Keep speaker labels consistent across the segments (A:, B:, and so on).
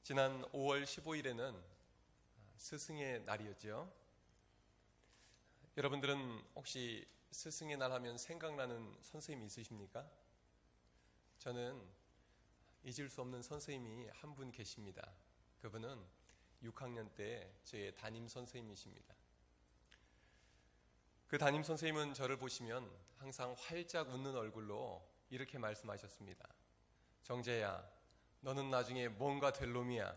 A: 지난 5월 15일에는 스승의 날이었죠. 여러분들은 혹시 스승의 날 하면 생각나는 선생님이 있으십니까? 저는 잊을 수 없는 선생님이 한 분 계십니다. 그분은 6학년 때 제 담임 선생님이십니다. 그 담임 선생님은 저를 보시면 항상 활짝 웃는 얼굴로 이렇게 말씀하셨습니다. 정재야, 너는 나중에 뭔가 될 놈이야.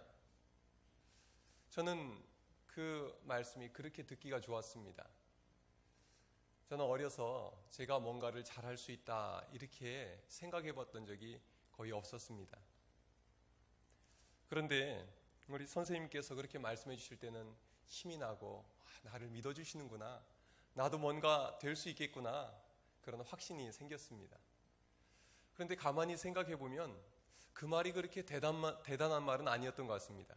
A: 저는 그 말씀이 그렇게 듣기가 좋았습니다. 저는 어려서 제가 뭔가를 잘할 수 있다 이렇게 생각해 봤던 적이 거의 없었습니다. 그런데 우리 선생님께서 그렇게 말씀해 주실 때는 힘이 나고 나를 믿어주시는구나, 나도 뭔가 될 수 있겠구나, 그런 확신이 생겼습니다. 그런데 가만히 생각해 보면 그 말이 그렇게 대단한 말은 아니었던 것 같습니다.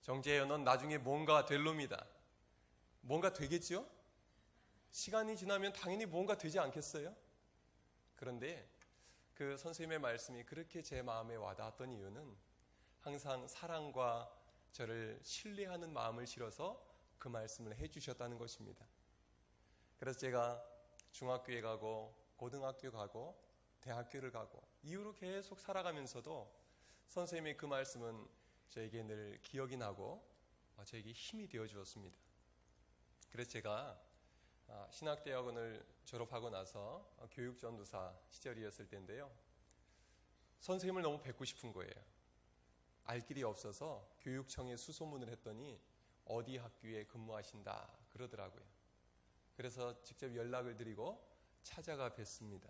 A: 정재여, 넌 나중에 뭔가 될 놈이다. 뭔가 되겠죠? 시간이 지나면 당연히 뭔가 되지 않겠어요? 그런데 그 선생님의 말씀이 그렇게 제 마음에 와닿았던 이유는 항상 사랑과 저를 신뢰하는 마음을 실어서 그 말씀을 해주셨다는 것입니다. 그래서 제가 중학교에 가고 고등학교 가고 대학교를 가고 이후로 계속 살아가면서도 선생님의 그 말씀은 저에게 늘 기억이 나고 저에게 힘이 되어 주었습니다. 그래서 제가 신학대학원을 졸업하고 나서 교육전도사 시절이었을 때인데요, 선생님을 너무 뵙고 싶은 거예요. 알 길이 없어서 교육청에 수소문을 했더니 어디 학교에 근무하신다 그러더라고요. 그래서 직접 연락을 드리고 찾아가 뵀습니다.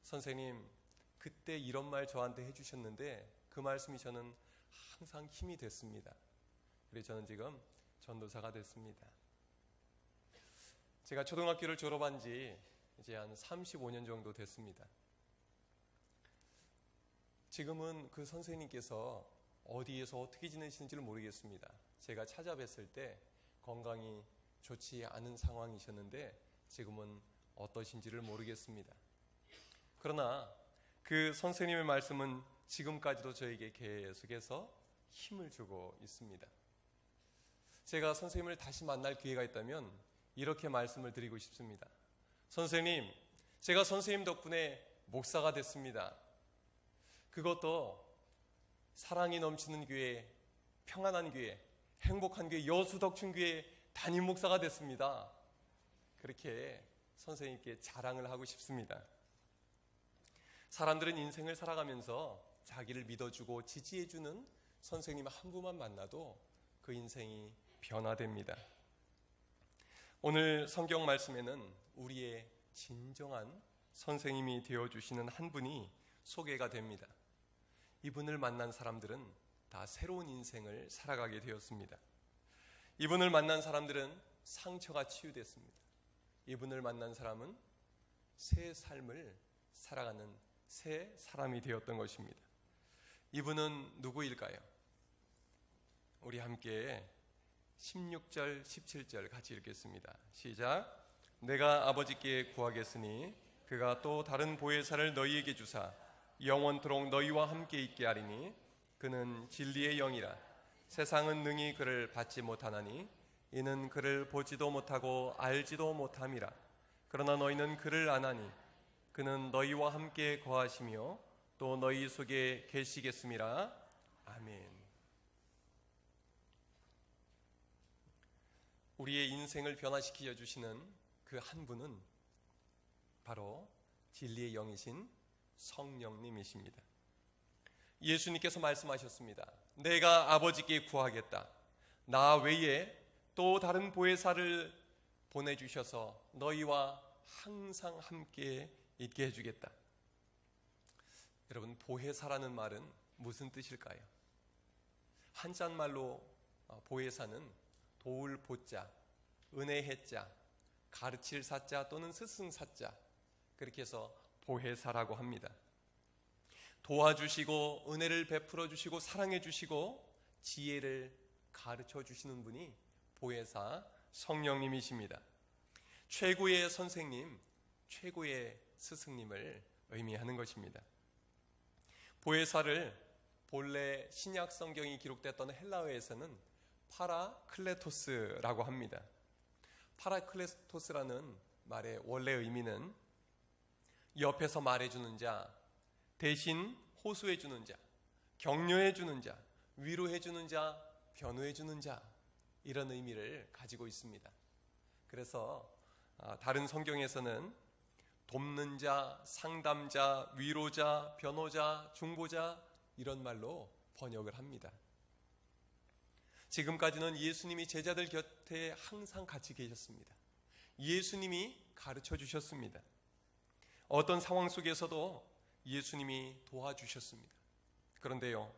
A: 선생님, 그때 이런 말 저한테 해주셨는데 그 말씀이 저는 항상 힘이 됐습니다. 그래서 저는 지금 전도사가 됐습니다. 제가 초등학교를 졸업한 지 이제 한 35년 정도 됐습니다. 지금은 그 선생님께서 어디에서 어떻게 지내시는지를 모르겠습니다. 제가 찾아뵀을 때 건강이 좋지 않은 상황이셨는데 지금은 어떠신지를 모르겠습니다. 그러나 그 선생님의 말씀은 지금까지도 저에게 계속해서 힘을 주고 있습니다. 제가 선생님을 다시 만날 기회가 있다면 이렇게 말씀을 드리고 싶습니다. 선생님, 제가 선생님 덕분에 목사가 됐습니다. 그것도 사랑이 넘치는 교회, 평안한 교회, 행복한 교회, 여수덕춘교회 담임 목사가 됐습니다. 그렇게 선생님께 자랑을 하고 싶습니다. 사람들은 인생을 살아가면서 자기를 믿어주고 지지해주는 선생님 한 분만 만나도 그 인생이 변화됩니다. 오늘 성경 말씀에는 우리의 진정한 선생님이 되어주시는 한 분이 소개가 됩니다. 이분을 만난 사람들은 다 새로운 인생을 살아가게 되었습니다. 이분을 만난 사람들은 상처가 치유됐습니다. 이분을 만난 사람은 새 삶을 살아가는 새 사람이 되었던 것입니다. 이분은 누구일까요? 우리 함께 16절, 17절 같이 읽겠습니다. 시작. 내가 아버지께 구하겠으니 그가 또 다른 보혜사를 너희에게 주사 영원토록 너희와 함께 있게 하리니 그는 진리의 영이라. 세상은 능히 그를 받지 못하나니 이는 그를 보지도 못하고 알지도 못함이라. 그러나 너희는 그를 아나니 그는 너희와 함께 거하시며 또 너희 속에 계시겠음이라. 아멘. 우리의 인생을 변화시켜 주시는 그 한 분은 바로 진리의 영이신 성령님이십니다. 예수님께서 말씀하셨습니다. 내가 아버지께 구하겠다. 나 외에 또 다른 보혜사를 보내주셔서 너희와 항상 함께 있게 해주겠다. 여러분, 보혜사라는 말은 무슨 뜻일까요? 한자말로 보혜사는 도울 보자, 은혜의 자, 가르칠 사자 또는 스승 사자, 그렇게 해서 보혜사라고 합니다. 도와주시고 은혜를 베풀어 주시고 사랑해 주시고 지혜를 가르쳐 주시는 분이 보혜사 성령님이십니다. 최고의 선생님, 최고의 스승님을 의미하는 것입니다. 보혜사를 본래 신약 성경이 기록됐던 헬라어에서는 파라클레토스라고 합니다. 파라클레토스라는 말의 원래 의미는 옆에서 말해주는 자, 대신 호소해주는 자, 격려해주는 자, 위로해주는 자, 변호해주는 자, 이런 의미를 가지고 있습니다. 그래서 다른 성경에서는 돕는 자, 상담자, 위로자, 변호자, 중보자, 이런 말로 번역을 합니다. 지금까지는 예수님이 제자들 곁에 항상 같이 계셨습니다. 예수님이 가르쳐 주셨습니다. 어떤 상황 속에서도 예수님이 도와주셨습니다. 그런데요,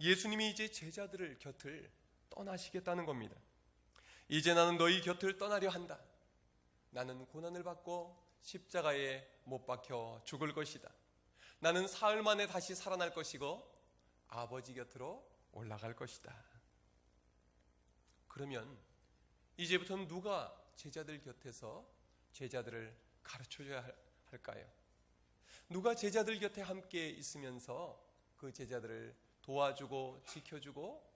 A: 예수님이 이제 제자들을 곁을 떠나시겠다는 겁니다. 이제 나는 너희 곁을 떠나려 한다. 나는 고난을 받고 십자가에 못 박혀 죽을 것이다. 나는 사흘 만에 다시 살아날 것이고 아버지 곁으로 올라갈 것이다. 그러면 이제부터는 누가 제자들 곁에서 제자들을 가르쳐줘야 할까요? 누가 제자들 곁에 함께 있으면서 그 제자들을 도와주고 지켜주고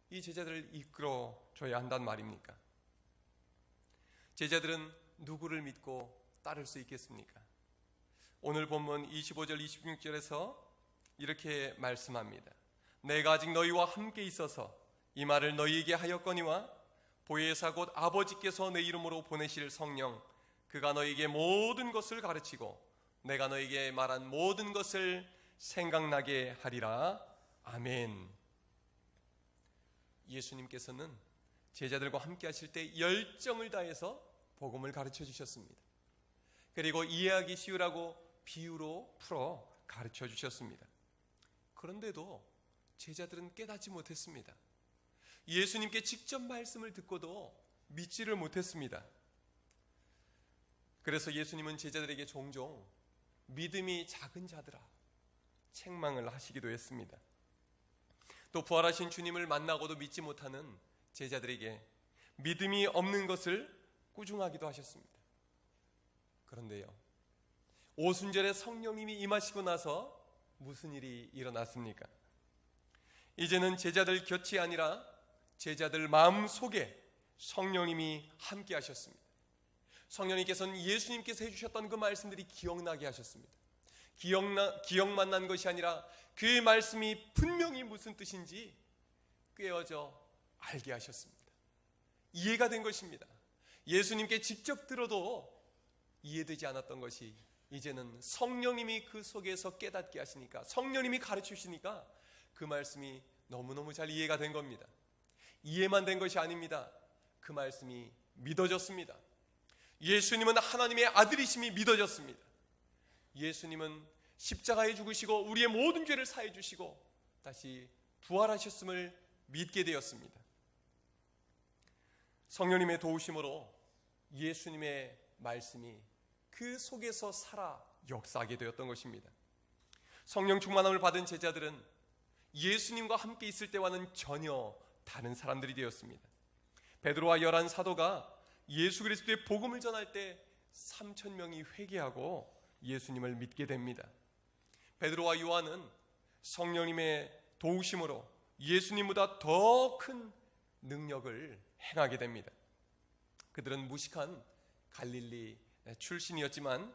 A: 이 제자들을 이끌어줘야 한단 말입니까? 제자들은 누구를 믿고 따를 수 있겠습니까? 오늘 본문 25절 26절에서 이렇게 말씀합니다. 내가 아직 너희와 함께 있어서 이 말을 너희에게 하였거니와 보혜사 곧 아버지께서 내 이름으로 보내실 성령 그가 너희에게 모든 것을 가르치고 내가 너희에게 말한 모든 것을 생각나게 하리라. 아멘. 예수님께서는 제자들과 함께 하실 때 열정을 다해서 복음을 가르쳐 주셨습니다. 그리고 이해하기 쉬우라고 비유로 풀어 가르쳐 주셨습니다. 그런데도 제자들은 깨닫지 못했습니다. 예수님께 직접 말씀을 듣고도 믿지를 못했습니다. 그래서 예수님은 제자들에게 종종 믿음이 작은 자들아 책망을 하시기도 했습니다. 또 부활하신 주님을 만나고도 믿지 못하는 제자들에게 믿음이 없는 것을 꾸중하기도 하셨습니다. 그런데요, 오순절에 성령님이 임하시고 나서 무슨 일이 일어났습니까? 이제는 제자들 곁이 아니라 제자들 마음 속에 성령님이 함께 하셨습니다. 성령님께서는 예수님께서 해주셨던 그 말씀들이 기억나게 하셨습니다. 기억만 난 것이 아니라 그 말씀이 분명히 무슨 뜻인지 꿰어져 알게 하셨습니다. 이해가 된 것입니다. 예수님께 직접 들어도 이해되지 않았던 것이 이제는 성령님이 그 속에서 깨닫게 하시니까, 성령님이 가르치시니까 그 말씀이 너무너무 잘 이해가 된 겁니다. 이해만 된 것이 아닙니다. 그 말씀이 믿어졌습니다. 예수님은 하나님의 아들이심이 믿어졌습니다. 예수님은 십자가에 죽으시고 우리의 모든 죄를 사해 주시고 다시 부활하셨음을 믿게 되었습니다. 성령님의 도우심으로 예수님의 말씀이 그 속에서 살아 역사하게 되었던 것입니다. 성령 충만함을 받은 제자들은 예수님과 함께 있을 때와는 전혀 다른 사람들이 되었습니다. 베드로와 11 사도가 예수 그리스도의 복음을 전할 때 3,000명이 회개하고 예수님을 믿게 됩니다. 베드로와 요한은 성령님의 도우심으로 예수님보다 더 큰 능력을 행하게 됩니다. 그들은 무식한 갈릴리 출신이었지만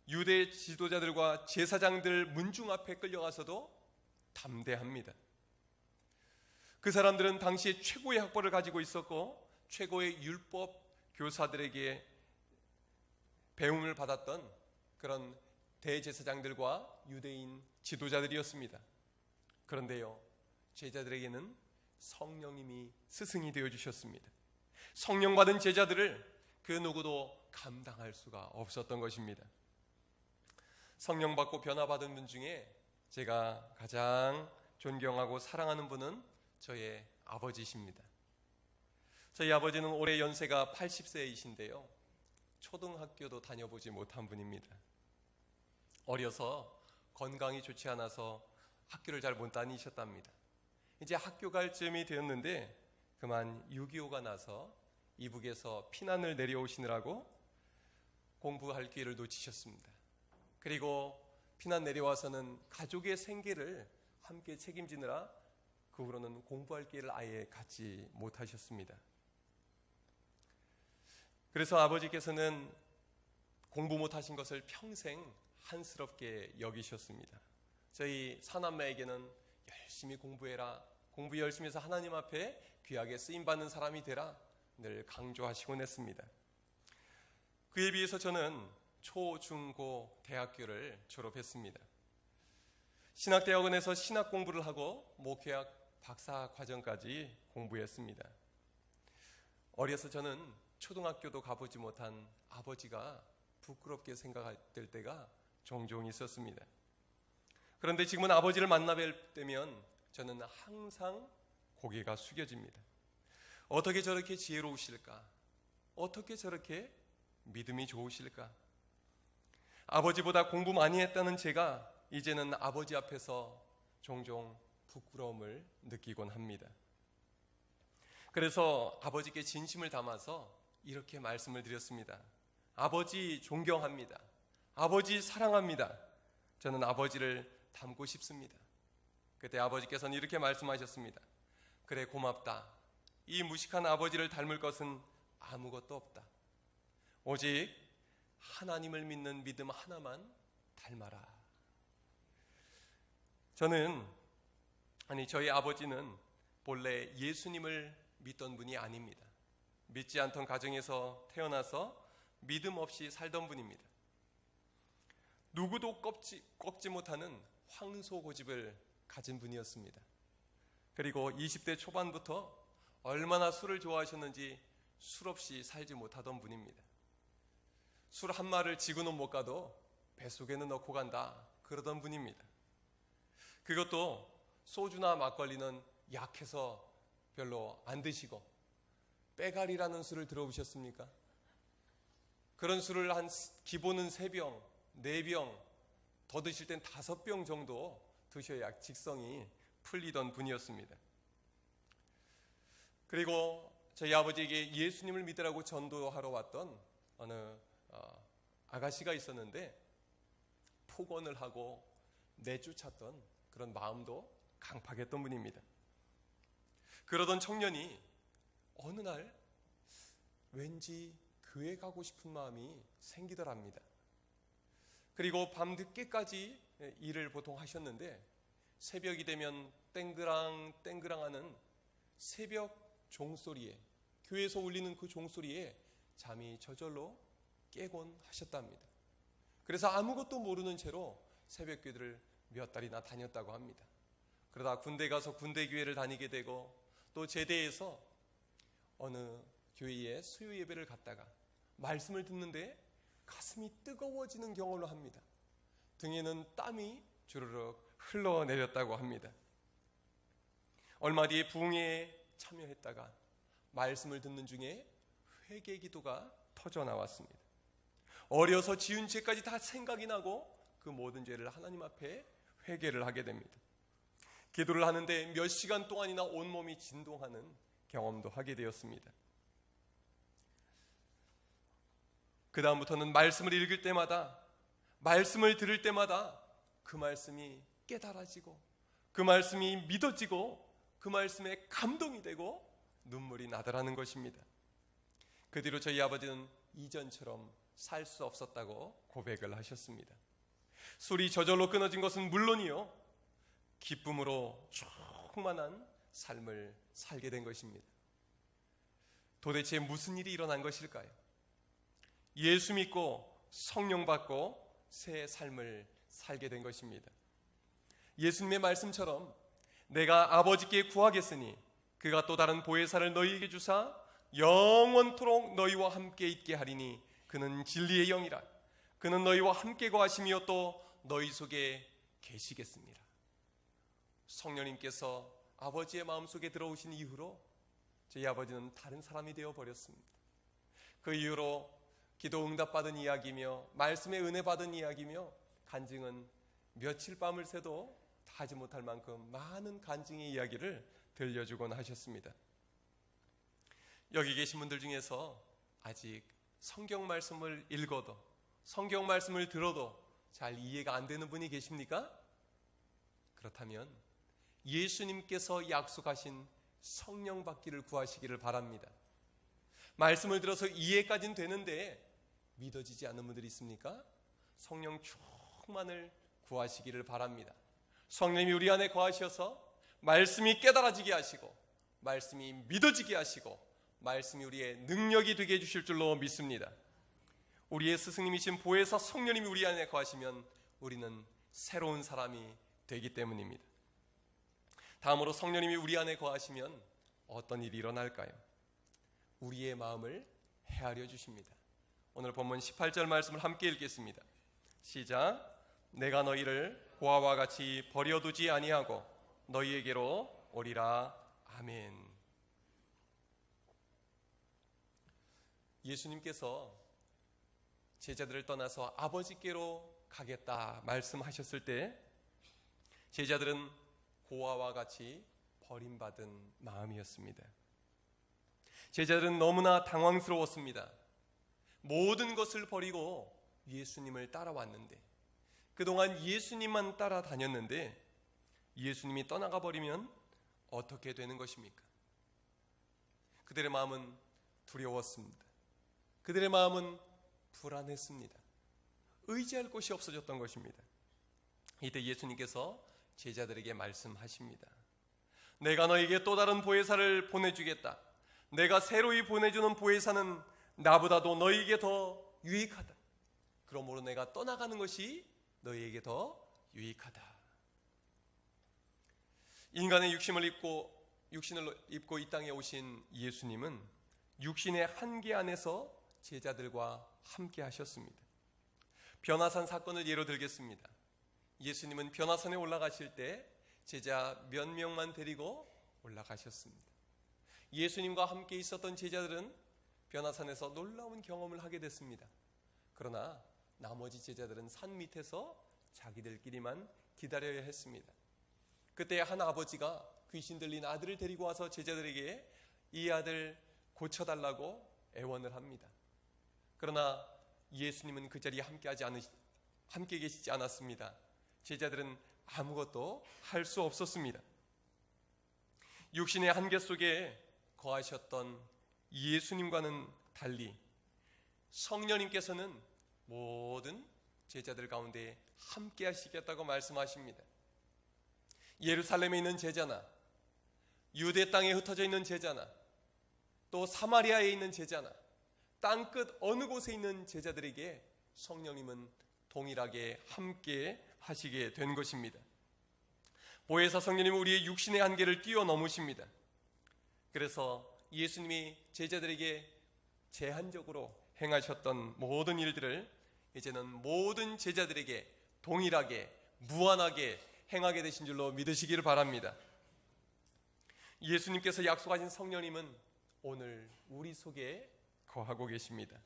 A: 유대 지도자들과 제사장들 문중 앞에 끌려가서도 담대합니다. 그 사람들은 당시에 최고의 학벌을 가지고 있었고 최고의 율법 교사들에게 배움을 받았던 그런 대제사장들과 유대인 지도자들이었습니다. 그런데요, 제자들에게는 성령님이 스승이 되어주셨습니다. 성령 받은 제자들을 그 누구도 감당할 수가 없었던 것입니다. 성령 받고 변화받은 분 중에 제가 가장 존경하고 사랑하는 분은 저의 아버지십니다. 저희 아버지는 올해 연세가 80세이신데요 초등학교도 다녀보지 못한 분입니다. 어려서 건강이 좋지 않아서 학교를 잘 못 다니셨답니다. 이제 학교 갈 쯤이 되었는데 그만 6.25가 나서 이북에서 피난을 내려오시느라고 공부할 기회를 놓치셨습니다. 그리고 피난 내려와서는 가족의 생계를 함께 책임지느라 그 후로는 공부할 기회를 아예 갖지 못하셨습니다. 그래서 아버지께서는 공부 못하신 것을 평생 한스럽게 여기셨습니다. 저희 사남매에게는 열심히 공부해라, 공부 열심히 해서 하나님 앞에 귀하게 쓰임받는 사람이 되라 늘 강조하시곤 했습니다. 그에 비해서 저는 초, 중, 고 대학교를 졸업했습니다. 신학대학원에서 신학 공부를 하고 목회학 박사 과정까지 공부했습니다. 어려서 저는 초등학교도 가보지 못한 아버지가 부끄럽게 생각될 때가 종종 있었습니다. 그런데 지금은 아버지를 만나 뵐 때면 저는 항상 고개가 숙여집니다. 어떻게 저렇게 지혜로우실까? 어떻게 저렇게 믿음이 좋으실까? 아버지보다 공부 많이 했다는 제가 이제는 아버지 앞에서 종종 부끄러움을 느끼곤 합니다. 그래서 아버지께 진심을 담아서 이렇게 말씀을 드렸습니다. 아버지 존경합니다. 아버지 사랑합니다. 저는 아버지를 닮고 싶습니다. 그때 아버지께서는 이렇게 말씀하셨습니다. 그래, 고맙다. 이 무식한 아버지를 닮을 것은 아무것도 없다. 오직 하나님을 믿는 믿음 하나만 닮아라. 저희 아버지는 본래 예수님을 믿던 분이 아닙니다. 믿지 않던 가정에서 태어나서 믿음 없이 살던 분입니다. 누구도 꺾지 못하는 황소고집을 가진 분이었습니다. 그리고 20대 초반부터 얼마나 술을 좋아하셨는지 술 없이 살지 못하던 분입니다. 술 한 말을 지고는 못 가도 뱃속에는 넣고 간다 그러던 분입니다. 그것도 소주나 막걸리는 약해서 별로 안 드시고, 빼가리라는 술을 들어보셨습니까? 그런 술을 기본은 3병, 4병, 더 드실 땐 5병 정도 드셔야 직성이 풀리던 분이었습니다. 그리고 저희 아버지에게 예수님을 믿으라고 전도하러 왔던 어느 아가씨가 있었는데 폭언을 하고 내쫓았던 그런 마음도 강팍했던 분입니다. 그러던 청년이 어느 날 왠지 교회 가고 싶은 마음이 생기더랍니다. 그리고 밤 늦게까지 일을 보통 하셨는데 새벽이 되면 땡그랑 땡그랑하는 새벽 종소리에, 교회에서 울리는 그 종소리에 잠이 저절로 깨곤 하셨답니다. 그래서 아무것도 모르는 채로 새벽기도를 몇 달이나 다녔다고 합니다. 그러다 군대 가서 군대교회를 다니게 되고 또 제대해서 어느 교회에 수요 예배를 갔다가 말씀을 듣는데 가슴이 뜨거워지는 경험을 합니다. 등에는 땀이 주르륵 흘러내렸다고 합니다. 얼마 뒤에 부흥회에 참여했다가 말씀을 듣는 중에 회개 기도가 터져 나왔습니다. 어려서 지은 죄까지 다 생각이 나고 그 모든 죄를 하나님 앞에 회개를 하게 됩니다. 기도를 하는데 몇 시간 동안이나 온몸이 진동하는 경험도 하게 되었습니다. 그 다음부터는 말씀을 읽을 때마다, 말씀을 들을 때마다 그 말씀이 깨달아지고 그 말씀이 믿어지고 그 말씀에 감동이 되고 눈물이 나더라는 것입니다. 그 뒤로 저희 아버지는 이전처럼 살 수 없었다고 고백을 하셨습니다. 술이 저절로 끊어진 것은 물론이요, 기쁨으로 충만한 삶을 살게 된 것입니다. 도대체 무슨 일이 일어난 것일까요? 예수 믿고 성령 받고 새 삶을 살게 된 것입니다. 예수님의 말씀처럼 내가 아버지께 구하겠으니 그가 또 다른 보혜사를 너희에게 주사 영원토록 너희와 함께 있게 하리니 그는 진리의 영이라. 그는 너희와 함께 거하시며 또 너희 속에 계시겠습니다. 성령님께서 아버지의 마음속에 들어오신 이후로 저희 아버지는 다른 사람이 되어버렸습니다. 그 이후로 기도 응답받은 이야기며 말씀의 은혜 받은 이야기며 간증은 며칠 밤을 새도 다 하지 못할 만큼 많은 간증의 이야기를 들려주곤 하셨습니다. 여기 계신 분들 중에서 아직 성경 말씀을 읽어도, 성경 말씀을 들어도 잘 이해가 안 되는 분이 계십니까? 그렇다면 예수님께서 약속하신 성령 받기를 구하시기를 바랍니다. 말씀을 들어서 이해까지는 되는데 믿어지지 않는 분들이 있습니까? 성령 충만을 구하시기를 바랍니다. 성령님이 우리 안에 거하셔서 말씀이 깨달아지게 하시고 말씀이 믿어지게 하시고 말씀이 우리의 능력이 되게 해주실 줄로 믿습니다. 우리의 스승님이신 보혜사 성령님이 우리 안에 거하시면 우리는 새로운 사람이 되기 때문입니다. 다음으로 성령님이 우리 안에 거하시면 어떤 일이 일어날까요? 우리의 마음을 헤아려 주십니다. 오늘 본문 18절 말씀을 함께 읽겠습니다. 시작. 내가 너희를 고아와 같이 버려두지 아니하고 너희에게로 오리라. 아멘. 예수님께서 제자들을 떠나서 아버지께로 가겠다 말씀하셨을 때 제자들은 고아와 같이 버림받은 마음이었습니다. 제자들은 너무나 당황스러웠습니다. 모든 것을 버리고 예수님을 따라왔는데, 그동안 예수님만 따라다녔는데 예수님이 떠나가 버리면 어떻게 되는 것입니까? 그들의 마음은 두려웠습니다. 그들의 마음은 불안했습니다. 의지할 곳이 없어졌던 것입니다. 이때 예수님께서 제자들에게 말씀하십니다. 내가 너에게 또 다른 보혜사를 보내주겠다. 내가 새로이 보내주는 보혜사는 나보다도 너에게 더 유익하다. 그러므로 내가 떠나가는 것이 너희에게 더 유익하다. 인간의 육신을 입고 이 땅에 오신 예수님은 육신의 한계 안에서 제자들과 함께 하셨습니다. 변화산 사건을 예로 들겠습니다. 예수님은 변화산에 올라가실 때 제자 몇 명만 데리고 올라가셨습니다. 예수님과 함께 있었던 제자들은 변화산에서 놀라운 경험을 하게 됐습니다. 그러나 나머지 제자들은 산 밑에서 자기들끼리만 기다려야 했습니다. 그때 한 아버지가 귀신 들린 아들을 데리고 와서 제자들에게 이 아들 고쳐달라고 애원을 합니다. 그러나 예수님은 그 자리에 함께 계시지 않았습니다. 제자들은 아무것도 할 수 없었습니다. 육신의 한계 속에 거하셨던 예수님과는 달리 성령님께서는 모든 제자들 가운데 함께 하시겠다고 말씀하십니다. 예루살렘에 있는 제자나 유대 땅에 흩어져 있는 제자나 또 사마리아에 있는 제자나 땅끝 어느 곳에 있는 제자들에게 성령님은 동일하게 함께 하시게 된 것입니다. 보혜사 성령님은 우리의 육신의 한계를 뛰어넘으십니다. 그래서 예수님이 제자들에게 제한적으로 행하셨던 모든 일들을 이제는 모든 제자들에게 동일하게 무한하게 행하게 되신 줄로 믿으시기를 바랍니다. 예수님께서 약속하신 성령님은 오늘 우리 속에 거하고 계십니다.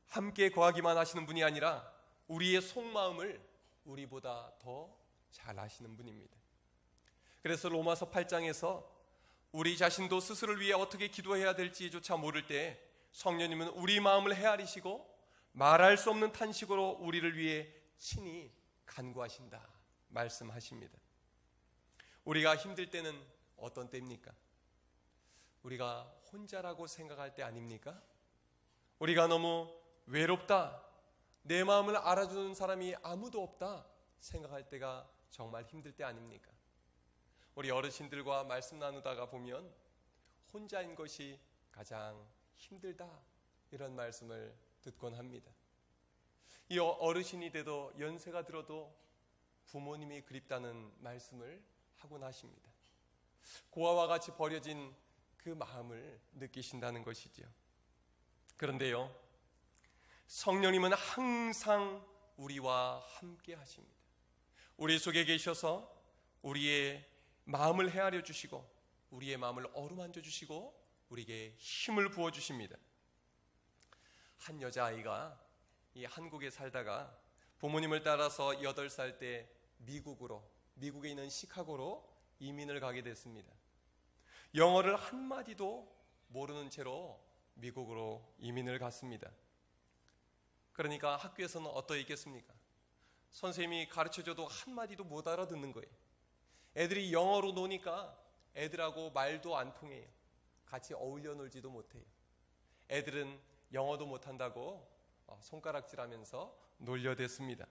A: 함께 거하기만 하시는 분이 아니라 우리의 속마음을 우리보다 더 잘 아시는 분입니다. 그래서 로마서 8장에서 우리 자신도 스스로를 위해 어떻게 기도해야 될지조차 모를 때 성령님은 우리 마음을 헤아리시고 말할 수 없는 탄식으로 우리를 위해 친히 간구하신다 말씀하십니다. 우리가 힘들 때는 어떤 때입니까? 우리가 혼자라고 생각할 때 아닙니까? 우리가 너무 외롭다, 내 마음을 알아주는 사람이 아무도 없다 생각할 때가 정말 힘들 때 아닙니까? 우리 어르신들과 말씀 나누다가 보면 혼자인 것이 가장 힘들다 이런 말씀을 듣곤 합니다. 이 어르신이 돼도 연세가 들어도 부모님이 그립다는 말씀을 하곤 하십니다. 고아와 같이 버려진 그 마음을 느끼신다는 것이죠. 그런데요, 성령님은 항상 우리와 함께 하십니다. 우리 속에 계셔서 우리의 마음을 헤아려 주시고 우리의 마음을 어루만져 주시고 우리에게 힘을 부어 주십니다. 한 여자아이가 이 한국에 살다가 부모님을 따라서 8살 때 미국에 있는 시카고로 이민을 가게 됐습니다. 영어를 한마디도 모르는 채로 미국으로 이민을 갔습니다. 그러니까 학교에서는 어떠했겠습니까? 선생님이 가르쳐줘도 한마디도 못 알아듣는 거예요. 애들이 영어로 노니까 애들하고 말도 안 통해요. 같이 어울려 놀지도 못해요. 애들은 영어도 못한다고 손가락질하면서 놀려댔습니다.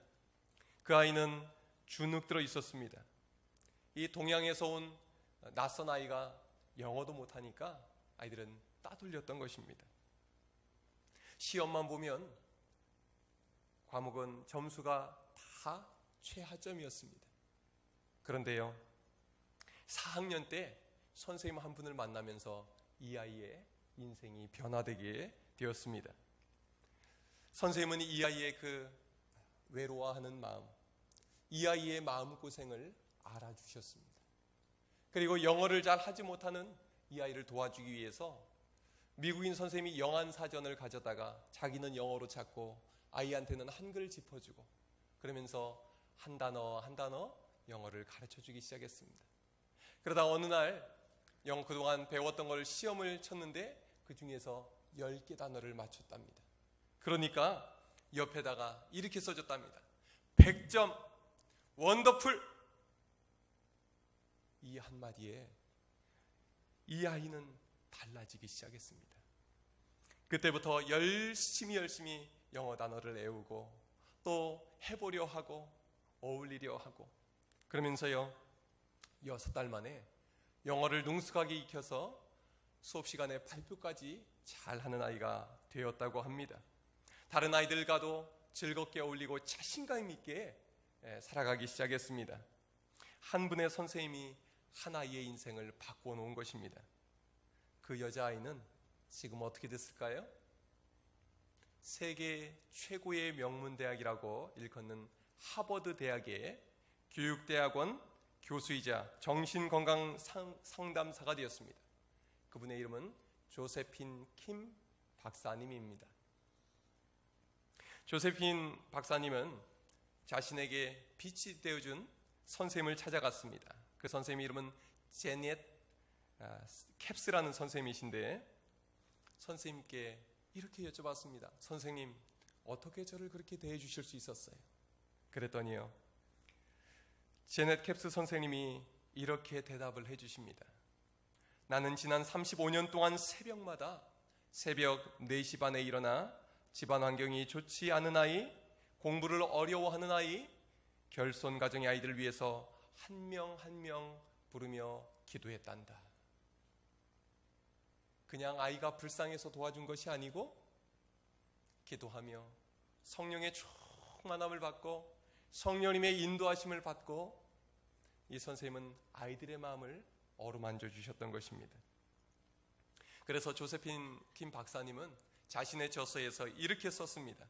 A: 그 아이는 주눅 들어 있었습니다. 이 동양에서 온 낯선 아이가 영어도 못하니까 아이들은 따돌렸던 것입니다. 시험만 보면 과목은 점수가 다 최하점이었습니다. 그런데요, 4학년 때 선생님 한 분을 만나면서 이 아이의 인생이 변화되게 되었습니다. 선생님은 이 아이의 그 외로워하는 마음, 이 아이의 마음고생을 알아주셨습니다. 그리고 영어를 잘 하지 못하는 이 아이를 도와주기 위해서 미국인 선생님이 영안사전을 가져다가 자기는 영어로 찾고 아이한테는 한글 짚어주고 그러면서 한 단어 한 단어 영어를 가르쳐주기 시작했습니다. 그러다 어느 날 그동안 배웠던 걸 시험을 쳤는데 그 중에서 10개 단어를 맞췄답니다. 그러니까 옆에다가 이렇게 써줬답니다. 100점, 원더풀. 이 한마디에 이 아이는 달라지기 시작했습니다. 그때부터 열심히 영어 단어를 외우고 또 해보려 하고 어울리려 하고 그러면서요 6달 만에 영어를 능숙하게 익혀서 수업 시간에 발표까지 잘하는 아이가 되었다고 합니다. 다른 아이들과도 즐겁게 어울리고 자신감 있게 살아가기 시작했습니다. 한 분의 선생님이 한 아이의 인생을 바꿔 놓은 것입니다. 그 여자아이는 지금 어떻게 됐을까요? 세계 최고의 명문대학이라고 일컫는 하버드 대학의 교육대학원 교수이자 정신건강 상담사가 되었습니다. 그분의 이름은 조세핀 킴 박사님입니다. 조세핀 박사님은 자신에게 빛이 되어준 선생님을 찾아갔습니다. 그 선생님 이름은 제넷 캡스라는 선생님이신데 선생님께 이렇게 여쭤봤습니다. 선생님, 어떻게 저를 그렇게 대해 주실 수 있었어요? 그랬더니요, 제넷 캡스 선생님이 이렇게 대답을 해 주십니다. 나는 지난 35년 동안 새벽마다 새벽 4시 반에 일어나 집안 환경이 좋지 않은 아이, 공부를 어려워하는 아이, 결손 가정의 아이들을 위해서 한 명 한 명 부르며 기도했단다. 그냥 아이가 불쌍해서 도와준 것이 아니고 기도하며 성령의 충만함을 받고 성령님의 인도하심을 받고 이 선생님은 아이들의 마음을 어루만져 주셨던 것입니다. 그래서 조세핀 킴 박사님은 자신의 저서에서 이렇게 썼습니다.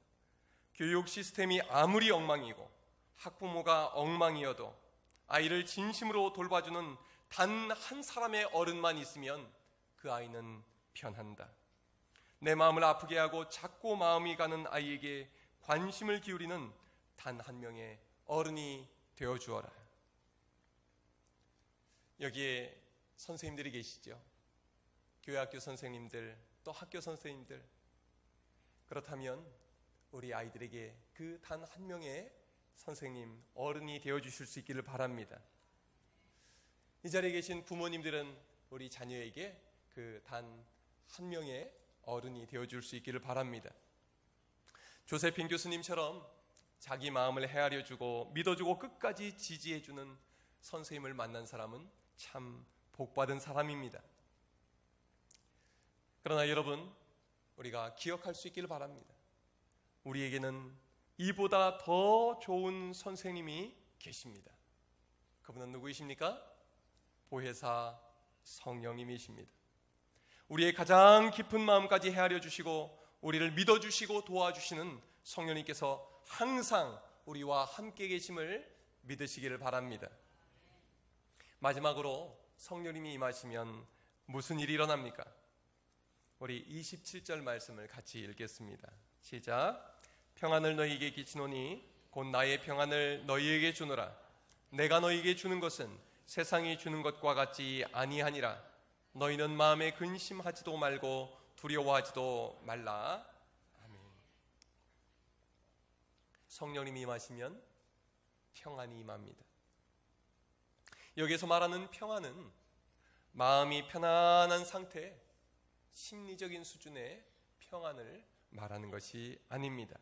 A: 교육 시스템이 아무리 엉망이고 학부모가 엉망이어도 아이를 진심으로 돌봐주는 단 한 사람의 어른만 있으면 그 아이는 편한다. 내 마음을 아프게 하고 자꾸 마음이 가는 아이에게 관심을 기울이는 단 한 명의 어른이 되어주어라. 여기에 선생님들이 계시죠. 교회학교 선생님들, 또 학교 선생님들. 그렇다면 우리 아이들에게 그 단 한 명의 선생님, 어른이 되어주실 수 있기를 바랍니다. 이 자리에 계신 부모님들은 우리 자녀에게 그 단 한 명의 어른이 되어줄 수 있기를 바랍니다. 조세핀 교수님처럼 자기 마음을 헤아려주고 믿어주고 끝까지 지지해주는 선생님을 만난 사람은 참 복받은 사람입니다. 그러나 여러분, 우리가 기억할 수 있기를 바랍니다. 우리에게는 이보다 더 좋은 선생님이 계십니다. 그분은 누구이십니까? 보혜사 성령님이십니다. 우리의 가장 깊은 마음까지 헤아려 주시고 우리를 믿어주시고 도와주시는 성령님께서 항상 우리와 함께 계심을 믿으시기를 바랍니다. 마지막으로 성령님이 임하시면 무슨 일이 일어납니까? 우리 27절 말씀을 같이 읽겠습니다. 시작. 평안을 너희에게 끼치노니 곧 나의 평안을 너희에게 주노라. 내가 너희에게 주는 것은 세상이 주는 것과 같지 아니하니라. 너희는 마음에 근심하지도 말고 두려워하지도 말라. 아멘. 성령님이 임하시면 평안이 임합니다. 여기서 말하는 평안은 마음이 편안한 상태, 심리적인 수준의 평안을 말하는 것이 아닙니다.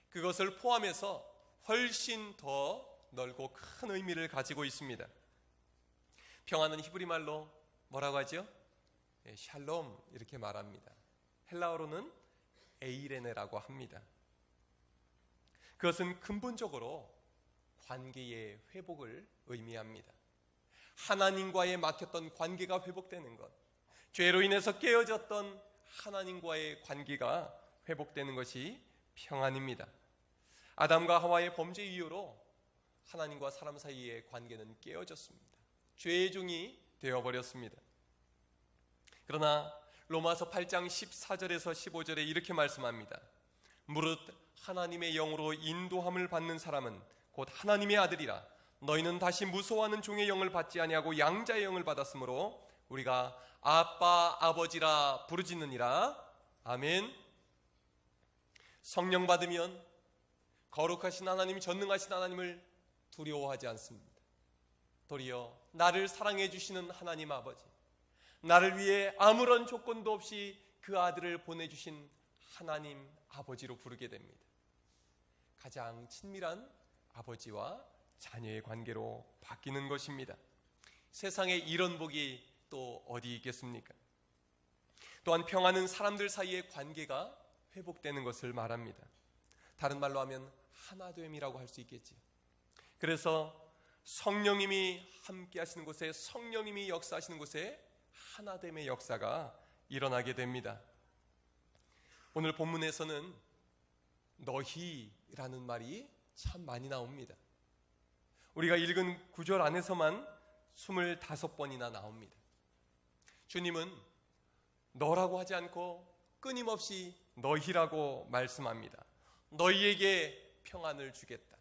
A: 그것을 포함해서 훨씬 더 넓고 큰 의미를 가지고 있습니다. 평안은 히브리 말로 뭐라고 하죠? 샬롬 이렇게 말합니다. 헬라어로는 에이레네라고 합니다. 그것은 근본적으로 관계의 회복을 의미합니다. 하나님과의 막혔던 관계가 회복되는 것, 죄로 인해서 깨어졌던 하나님과의 관계가 회복되는 것이 평안입니다. 아담과 하와의 범죄 이후로 하나님과 사람 사이의 관계는 깨어졌습니다. 죄의 종이 되어버렸습니다. 그러나 로마서 8장 14절에서 15절에 이렇게 말씀합니다. 무릇 하나님의 영으로 인도함을 받는 사람은 곧 하나님의 아들이라. 너희는 다시 무서워하는 종의 영을 받지 아니하고 양자의 영을 받았으므로 우리가 아빠 아버지라 부르짖느니라. 아멘. 성령 받으면 거룩하신 하나님, 전능하신 하나님을 두려워하지 않습니다. 도리어 나를 사랑해 주시는 하나님 아버지, 나를 위해 아무런 조건도 없이 그 아들을 보내주신 하나님 아버지로 부르게 됩니다. 가장 친밀한 아버지와 자녀의 관계로 바뀌는 것입니다. 세상에 이런 복이 또 어디 있겠습니까? 또한 평안은 사람들 사이의 관계가 회복되는 것을 말합니다. 다른 말로 하면 하나됨이라고 할 수 있겠지. 그래서 성령님이 함께 하시는 곳에, 성령님이 역사하시는 곳에 하나됨의 역사가 일어나게 됩니다. 오늘 본문에서는 너희라는 말이 참 많이 나옵니다. 우리가 읽은 구절 안에서만 25번이나 나옵니다. 주님은 너라고 하지 않고 끊임없이 너희라고 말씀합니다. 너희에게 평안을 주겠다.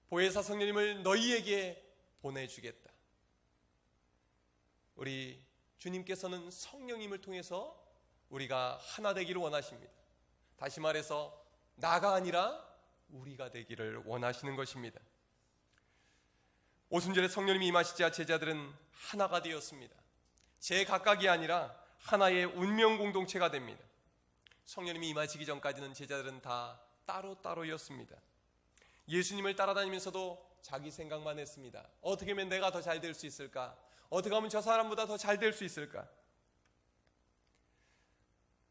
A: 보혜사 성령님을 너희에게 보내주겠다. 우리 주님께서는 성령님을 통해서 우리가 하나 되기를 원하십니다. 다시 말해서 나가 아니라 우리가 되기를 원하시는 것입니다. 오순절에 성령님이 임하시자 제자들은 하나가 되었습니다. 제각각이 아니라 하나의 운명 공동체가 됩니다. 성령님이 임하시기 전까지는 제자들은 다 따로따로였습니다. 예수님을 따라다니면서도 자기 생각만 했습니다. 어떻게 하면 내가 더 잘 될 수 있을까? 어떻게 하면 저 사람보다 더 잘 될 수 있을까?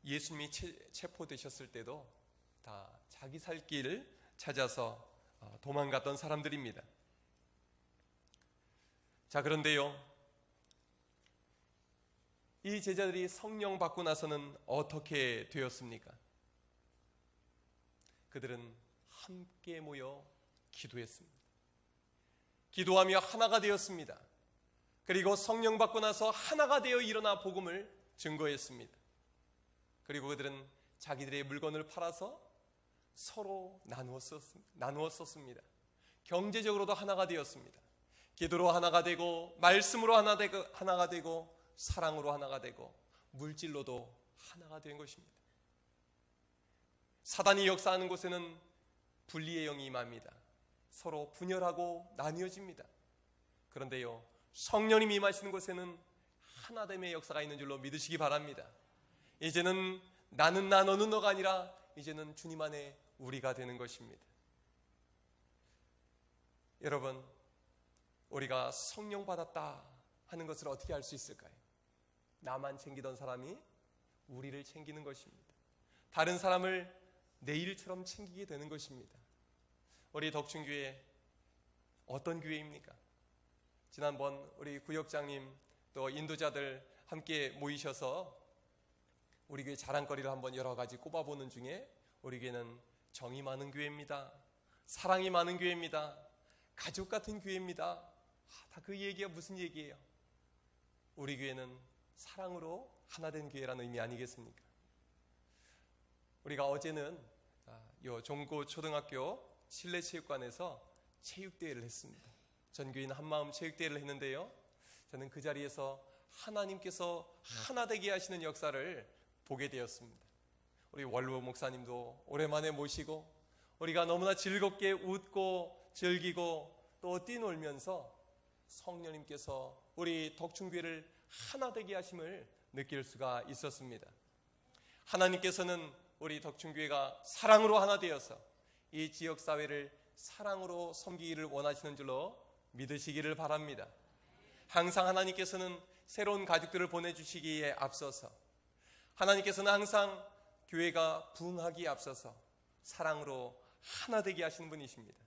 A: 예수님이 체포되셨을 때도 다 자기 살 길 찾아서 도망갔던 사람들입니다. 자, 그런데요, 이 제자들이 성령 받고 나서는 어떻게 되었습니까? 그들은 함께 모여 기도했습니다. 기도하며 하나가 되었습니다. 그리고 성령 받고 나서 하나가 되어 일어나 복음을 증거했습니다. 그리고 그들은 자기들의 물건을 팔아서 서로 나누었었습니다. 경제적으로도 하나가 되었습니다. 기도로 하나가 되고, 말씀으로 하나가 되고, 사랑으로 하나가 되고, 물질로도 하나가 된 것입니다. 사단이 역사하는 곳에는 분리의 영이 임합니다. 서로 분열하고 나뉘어집니다. 그런데요, 성령님이 임하시는 곳에는 하나됨의 역사가 있는 줄로 믿으시기 바랍니다. 이제는 나는 나, 너는 너가 아니라 이제는 주님 안에 우리가 되는 것입니다. 여러분, 우리가 성령 받았다 하는 것을 어떻게 알 수 있을까요? 나만 챙기던 사람이 우리를 챙기는 것입니다. 다른 사람을 내 일처럼 챙기게 되는 것입니다. 우리 덕춘교회 어떤 교회입니까? 지난번 우리 구역장님 또 인도자들 함께 모이셔서 우리 교회 자랑거리를 한번 여러 가지 꼽아보는 중에 우리 교회는 정이 많은 교회입니다. 사랑이 많은 교회입니다. 가족 같은 교회입니다. 다 그 얘기가 무슨 얘기예요? 우리 교회는 사랑으로 하나 된 교회라는 의미 아니겠습니까? 우리가 어제는 요 종고 초등학교 실내체육관에서 체육대회를 했습니다. 전교인 한마음 체육대회를 했는데요, 저는 그 자리에서 하나님께서 하나 되게 하시는 역사를 보게 되었습니다. 우리 원로 목사님도 오랜만에 모시고 우리가 너무나 즐겁게 웃고 즐기고 또 뛰놀면서 성령님께서 우리 덕충교회를 하나 되게 하심을 느낄 수가 있었습니다. 하나님께서는 우리 덕충교회가 사랑으로 하나 되어서 이 지역사회를 사랑으로 섬기기를 원하시는 줄로 믿으시기를 바랍니다. 항상 하나님께서는 새로운 가족들을 보내주시기에 앞서서, 하나님께서는 항상 교회가 부흥하기에 앞서서 사랑으로 하나 되게 하시는 분이십니다.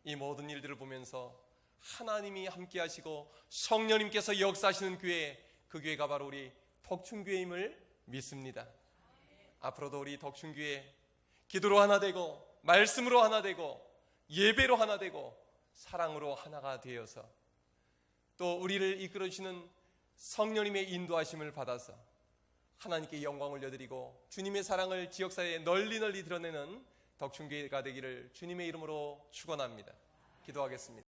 A: 이 모든 일들을 보면서 하나님이 함께 하시고 성령님께서 역사하시는 교회, 그 교회가 바로 우리 덕충교회임을 믿습니다. 앞으로도 우리 덕충교회 기도로 하나 되고, 말씀으로 하나 되고, 예배로 하나 되고, 사랑으로 하나가 되어서 또 우리를 이끌어주시는 성령님의 인도하심을 받아서 하나님께 영광을 올려드리고 주님의 사랑을 지역사회에 널리 드러내는 덕충교회가 되기를 주님의 이름으로 축원합니다. 기도하겠습니다.